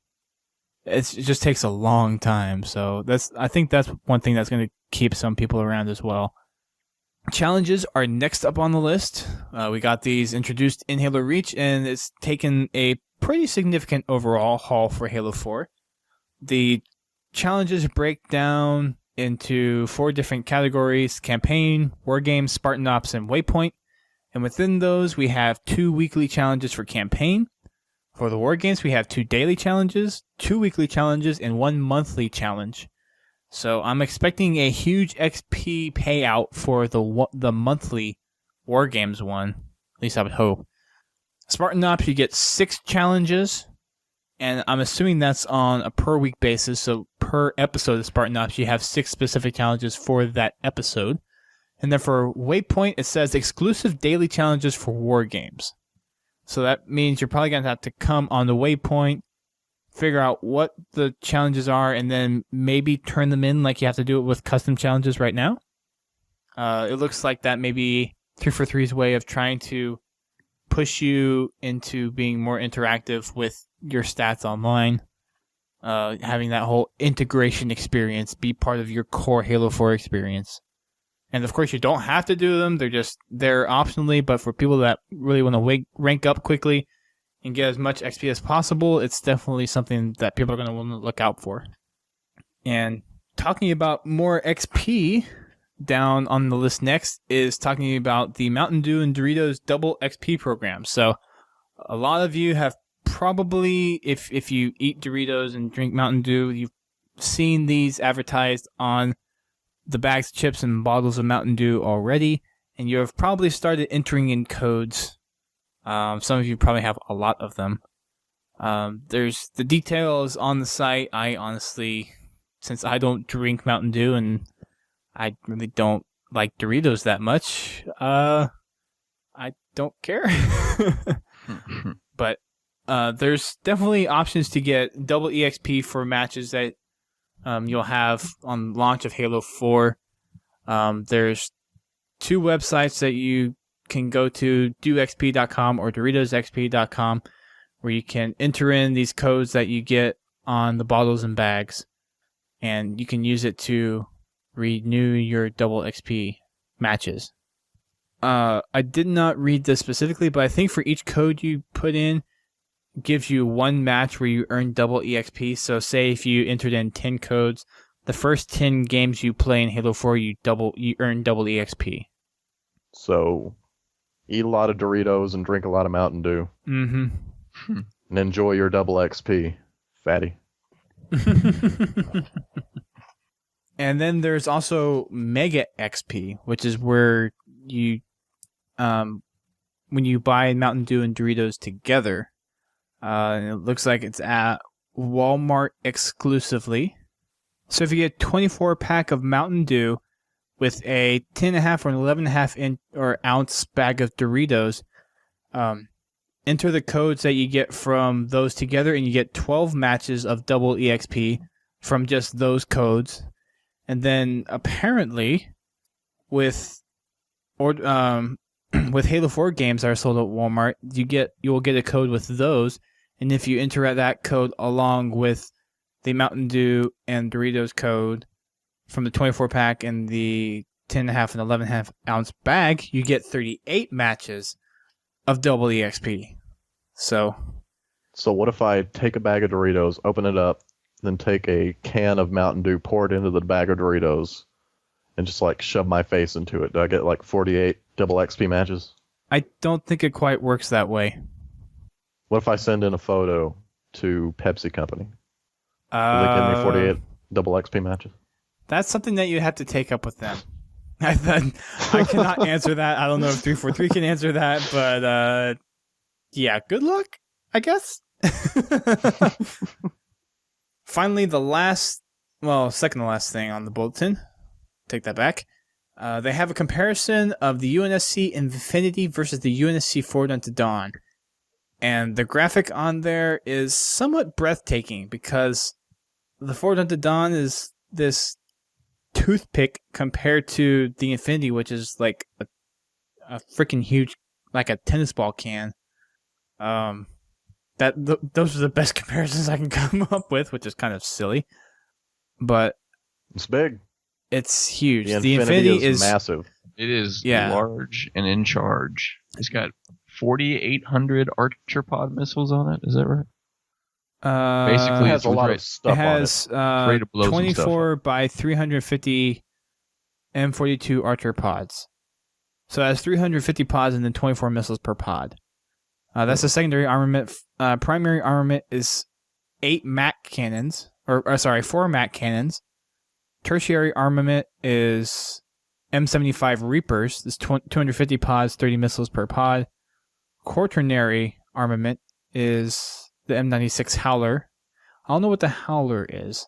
It just takes a long time, so I think that's one thing that's going to keep some people around as well. Challenges are next up on the list. We got these introduced in Halo Reach, and it's taken a pretty significant overall haul for Halo 4. The challenges break down into 4 different categories: Campaign, Wargames, Spartan Ops, and Waypoint. And within those, we have 2 weekly challenges for Campaign. For the Wargames, we have 2 daily challenges, 2 weekly challenges, and 1 monthly challenge. So I'm expecting a huge XP payout for the monthly Wargames one. At least I would hope. Spartan Ops, you get 6 challenges, and I'm assuming that's on a per week basis. So per episode of Spartan Ops, you have 6 specific challenges for that episode. And then for Waypoint, it says exclusive daily challenges for Wargames. So that means you're probably going to have to come on the Waypoint, figure out what the challenges are, and then maybe turn them in like you have to do it with custom challenges right now. It looks like that may be 343's way of trying to push you into being more interactive with your stats online. Having that whole integration experience be part of your core Halo 4 experience. And of course, you don't have to do them. They're optionally, but for people that really want to rank up quickly and get as much XP as possible, it's definitely something that people are going to want to look out for. And talking about more XP, down on the list next is talking about the Mountain Dew and Doritos Double XP program. So a lot of you have probably, if you eat Doritos and drink Mountain Dew, you've seen these advertised on the bags of chips and bottles of Mountain Dew already, and you have probably started entering in codes. Some of you probably have a lot of them. There's the details on the site. I honestly, since I don't drink Mountain Dew and I really don't like Doritos that much, I don't care. But there's definitely options to get double EXP for matches that you'll have on launch of Halo 4. There's 2 websites that you can go to, dewxp.com or doritosxp.com, where you can enter in these codes that you get on the bottles and bags, and you can use it to renew your double XP matches. I did not read this specifically, but I think for each code you put in, gives you 1 match where you earn double EXP. So say if you entered in 10 codes, the first 10 games you play in Halo 4, you earn double EXP. So eat a lot of Doritos and drink a lot of Mountain Dew. Mm-hmm. And enjoy your double XP, fatty. And then there's also Mega XP, which is where you, when you buy Mountain Dew and Doritos together, it looks like it's at Walmart exclusively. So if you get a 24-pack of Mountain Dew with a 10.5 or an 11.5 ounce bag of Doritos, enter the codes that you get from those together, and you get 12 matches of double EXP from just those codes. And then apparently, with Halo 4 games that are sold at Walmart, you will get a code with those, and if you enter that code along with the Mountain Dew and Doritos code from the 24 pack and the 10.5 and 11.5 ounce bag, you get 38 matches of double EXP. So what if I take a bag of Doritos, open it up, then take a can of Mountain Dew, pour it into the bag of Doritos, and just like shove my face into it? Do I get like 48 double XP matches? I don't think it quite works that way. What if I send in a photo to Pepsi Company? Will they give me 48 double XP matches? That's something that you have to take up with them. I cannot answer that. I don't know if 343 can answer that, but yeah, good luck, I guess. Finally, second to last thing on the bulletin. Take that back. They have a comparison of the UNSC Infinity versus the UNSC Forward Unto Dawn. And the graphic on there is somewhat breathtaking because the Forward Unto Dawn is this toothpick compared to the Infinity, which is like a freaking huge, like a tennis ball can. Those are the best comparisons I can come up with, which is kind of silly. But it's big. It's huge. The Infinity is massive. It is large and in charge. It's got 4,800 Archer pod missiles on it. Is that right? Basically, it has a lot of stuff on it. Ready to blow 24 by 350 M42 Archer pods. So it has 350 pods and then 24 missiles per pod. That's the secondary armament. Primary armament is 4 MAC cannons. Tertiary armament is M75 Reapers. This 250 pods, 30 missiles per pod. Quaternary armament is the M96 Howler. I don't know what the Howler is.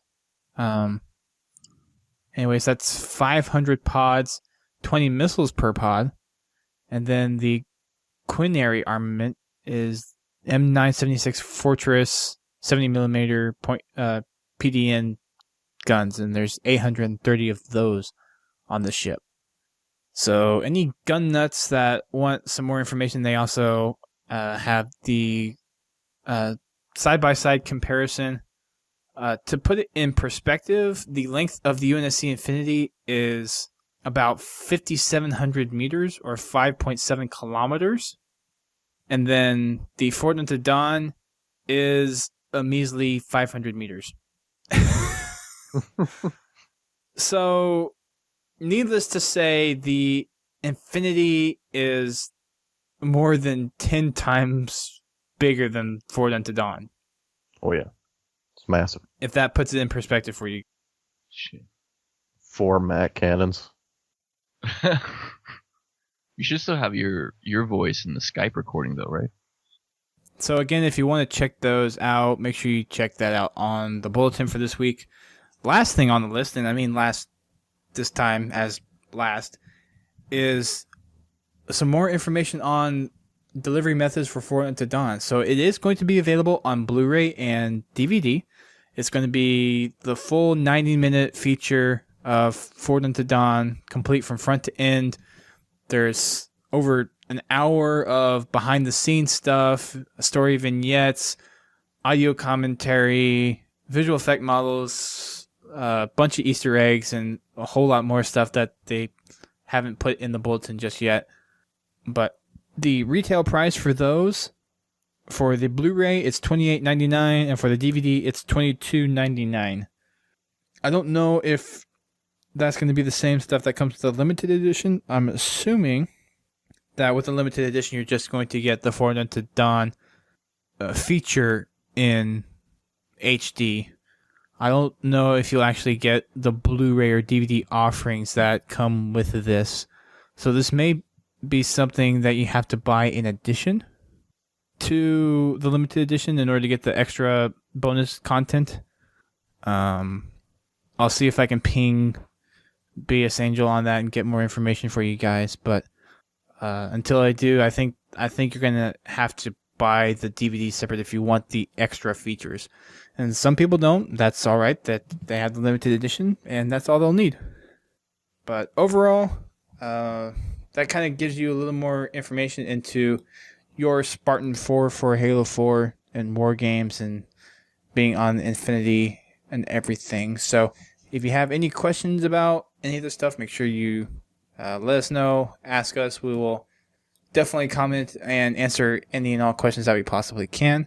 Anyways, that's 500 pods, 20 missiles per pod. And then the quinary armament is M976 Fortress 70mm PDN guns, and there's 830 of those on the ship. So any gun nuts that want some more information, they also have the side-by-side comparison. To put it in perspective, the length of the UNSC Infinity is about 5,700 meters or 5.7 kilometers. And then the Forward Unto Dawn is a measly 500 meters. So, needless to say, the Infinity is more than 10 times bigger than Forward Unto Dawn. Oh, yeah. It's massive. If that puts it in perspective for you. Shit. 4 MAC cannons. You should still have your voice in the Skype recording, though, right? So, again, if you want to check those out, make sure you check that out on the bulletin for this week. Last thing on the list, and I mean this time as last, is some more information on delivery methods for Forward Unto Dawn. So it is going to be available on Blu-ray and DVD. It's going to be the full 90-minute feature of Forward Unto Dawn, complete from front to end. There's over an hour of behind-the-scenes stuff, story vignettes, audio commentary, visual effect models, a bunch of Easter eggs, and a whole lot more stuff that they haven't put in the bulletin just yet. But the retail price for those, for the Blu-ray, it's $28.99, and for the DVD, it's $22.99. I don't know if that's going to be the same stuff that comes with the limited edition. I'm assuming that with the limited edition, you're just going to get the Forward Unto Dawn feature in HD. I don't know if you'll actually get the Blu-ray or DVD offerings that come with this. So this may be something that you have to buy in addition to the limited edition in order to get the extra bonus content. I'll see if I can ping BS Angel on that and get more information for you guys. But until I do, I think you're gonna have to buy the DVD separate if you want the extra features. And some people don't. That's all right. That they have the limited edition, and that's all they'll need. But overall, that kind of gives you a little more information into your Spartan 4 for Halo 4 and War Games and being on Infinity and everything. So if you have any questions about any of this stuff, make sure you let us know, ask us. We will definitely comment and answer any and all questions that we possibly can.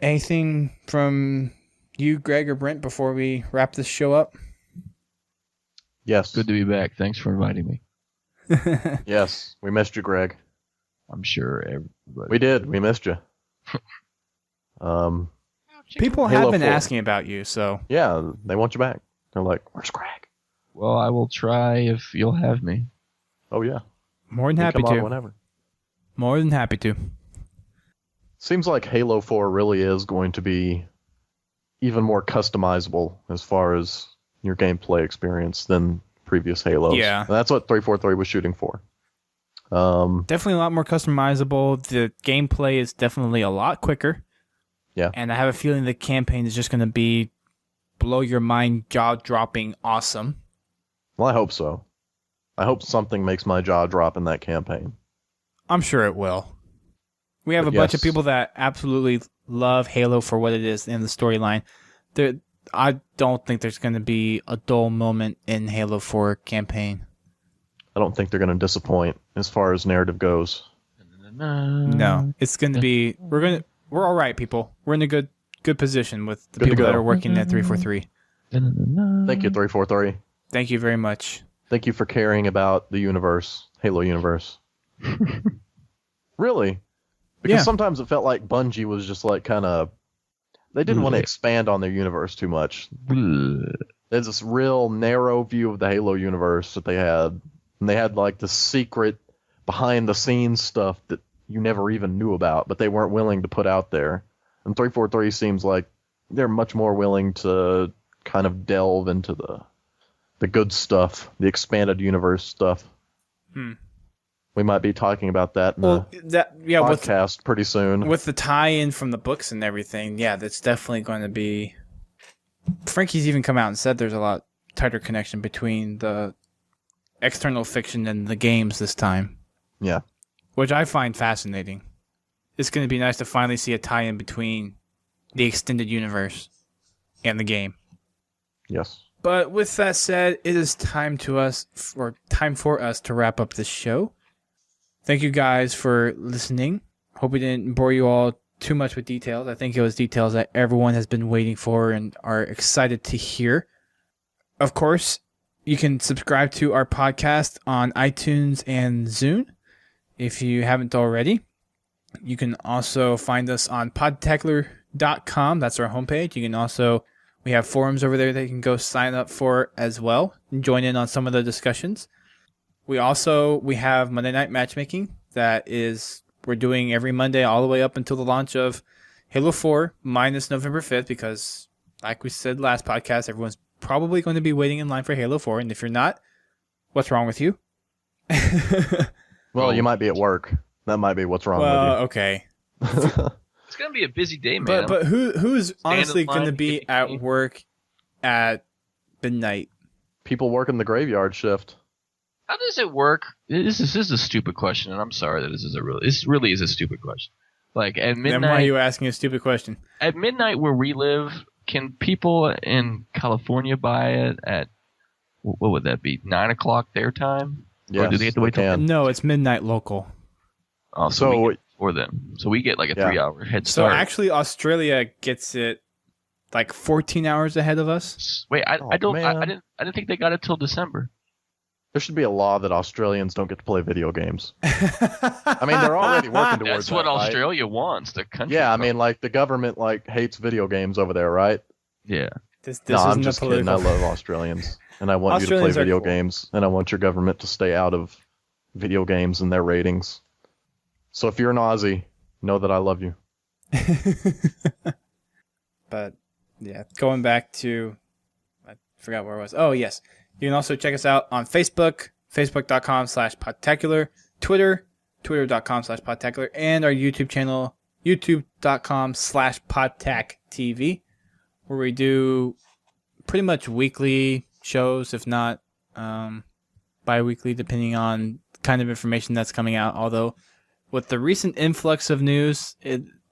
Anything from you, Greg, or Brent, before we wrap this show up? Yes. Good to be back. Thanks for inviting me. Yes, we missed you, Greg. I'm sure everybody. We did. We missed you. People Halo have been 4. asking about you, so Yeah, they want you back. They're like, "Where's Greg?" Well, I will try if you'll have me. Oh yeah, more than you happy come on to. whenever. More than happy to. Seems like Halo 4 really is going to be even more customizable as far as your gameplay experience than previous Halos. Yeah. And that's what 343 was shooting for. Definitely a lot more customizable. The gameplay is definitely a lot quicker. Yeah. And I have a feeling the campaign is just going to be blow your mind, jaw-dropping awesome. Well, I hope so. I hope something makes my jaw drop in that campaign. I'm sure it will. We have But a bunch of yes. people that absolutely love Halo for what it is in the storyline. I don't think there's going to be a dull moment in Halo 4 campaign. I don't think they're going to disappoint as far as narrative goes. No, it's going to be we're all right, people. We're in a good position with the Good to people that go. are working at 343. Thank you, 343. Thank you very much. Thank you for caring about the universe, Halo universe. Really? Because Yeah. sometimes it felt like Bungie was just like kind of... They didn't want to expand on their universe too much. There's this real narrow view of the Halo universe that they had. And they had like the secret behind-the-scenes stuff that you never even knew about, but they weren't willing to put out there. And 343 seems like they're much more willing to kind of delve into the good stuff, the expanded universe stuff. We might be talking about that in Well, the with podcast pretty soon. the tie-in from the books and everything, yeah, that's definitely going to be. Frankie's even come out and said there's a lot tighter connection between the external fiction and the games this time. Yeah. Which I find fascinating. It's going to be nice to finally see a tie-in between the extended universe and the game. Yes. But with that said, it is time for us to wrap up this show. Thank you guys for listening. Hope we didn't bore you all too much with details. I think it was details that everyone has been waiting for and are excited to hear. Of course, you can subscribe to our podcast on iTunes and Zune if you haven't already. You can also find us on podtacular.com. That's our homepage. You can also, we have forums over there that you can go sign up for as well and join in on some of the discussions. We have Monday Night Matchmaking we're doing every Monday all the way up until the launch of Halo 4 minus November 5th because, like we said last podcast, everyone's probably going to be waiting in line for Halo 4. And if you're not, what's wrong with you? Well, you might be at work. That might be what's wrong Okay. It's gonna be a busy day, man. But who's honestly in line going to to be get the at key. work at midnight? People working the graveyard shift. How does it work? This is a stupid question, and I'm sorry that this really is a stupid question. Like at Then why are midnight, you asking a stupid question? at midnight where we live, can people in California buy it at what would that be? 9 o'clock their time? Yes, Or do they have to wait till can. No, it's midnight local. Oh, So- we get for them. So we get like a Yeah. 3-hour head So start. actually, Australia gets it like 14 hours ahead of us. Wait, I man. didn't think they got it till December. There should be a law that Australians don't get to play video games. I mean, they're already working towards That's what that, right? Australia wants. The country. Yeah, I club. mean, like the government hates video games over there, right? yeah. This No, I'm isn't just a kidding. I political. love Australians, and I want Australians you are to play video cool. games, and I want your government to stay out of video games and their ratings. So if you're an Aussie, know that I love you. But yeah, going back to, I forgot where I was. Oh yes, you can also check us out on Facebook, facebook.com/Podtacular, Twitter, twitter.com/Podtacular, and our YouTube channel, youtube.com/PodtacTV, where we do pretty much weekly shows, if not bi-weekly, depending on the kind of information that's coming out. Although with the recent influx of news,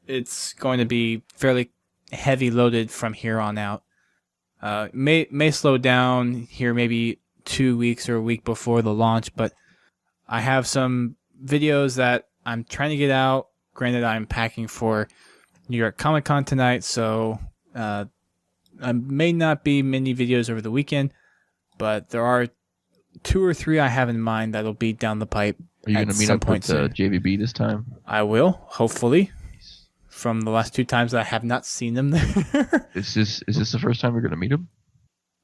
it's going to be fairly heavy loaded from here on out. May slow down here maybe 2 weeks or a week before the launch, but I have some videos that I'm trying to get out. Granted, I'm packing for New York Comic Con tonight, so I may not be many videos over the weekend, but there are 2 or 3 I have in mind that'll be down the pipe. Are you going to meet up with JVB this time? I will, hopefully. From the last 2 times that I have not seen them there. Is this the first time you're going to meet him?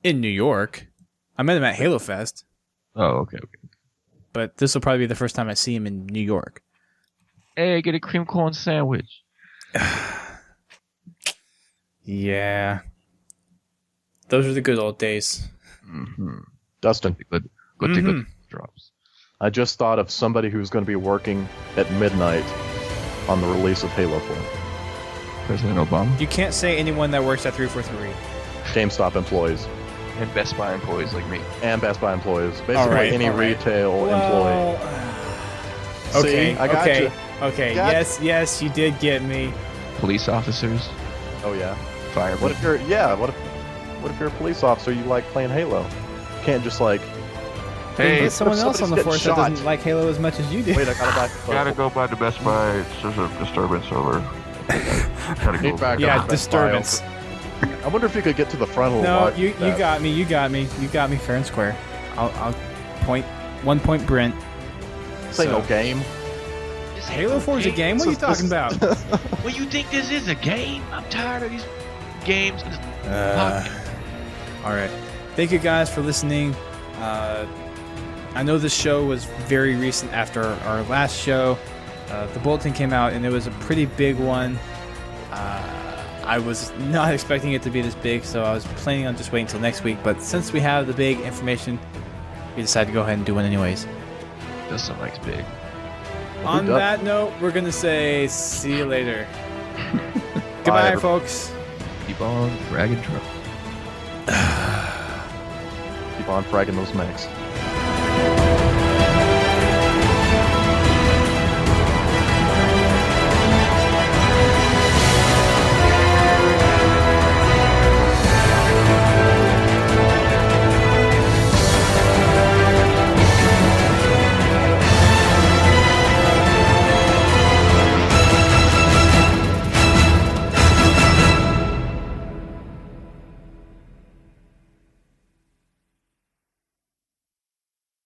In New York. I met him at Halo Fest. Oh, okay. But this will probably be the first time I see him in New York. Hey, get a cream corn sandwich. Yeah. Those are the good old days. Mm-hmm. Dustin. Good tickle drops. I just thought of somebody who's going to be working at midnight on the release of Halo 4. President Obama. You can't say anyone that works at 343. GameStop employees. And Best Buy employees like me. And Best Buy employees. Basically any retail employee. Okay, See, I got you. Okay, Got yes, you did get me. Police officers. Oh yeah. Firemen. What if you're a police officer, you like playing Halo? You can't just like Hey, there's someone else on the force that doesn't like Halo as much as you do. wait, I gotta back. Gotta go by the Best Buy. There's a disturbance over. Gotta go Feedback. Yeah, on the disturbance. I wonder if you could get to the front of the No, lot. you got me fair and square. I'll point 1 point Brent. This ain't no game. Halo 4 is a game? What are you talking about? Well, you think this is a game? I'm tired of these games. Alright. Thank you guys for listening. I know this show was very recent after our last show. The bulletin came out and it was a pretty big one. I was not expecting it to be this big, so I was planning on just waiting until next week. But since we have the big information, we decided to go ahead and do one anyways. Dustin likes big. On that note, we're going to say see you later. Goodbye, folks. Keep on fragging Trump. Keep on fragging those mechs.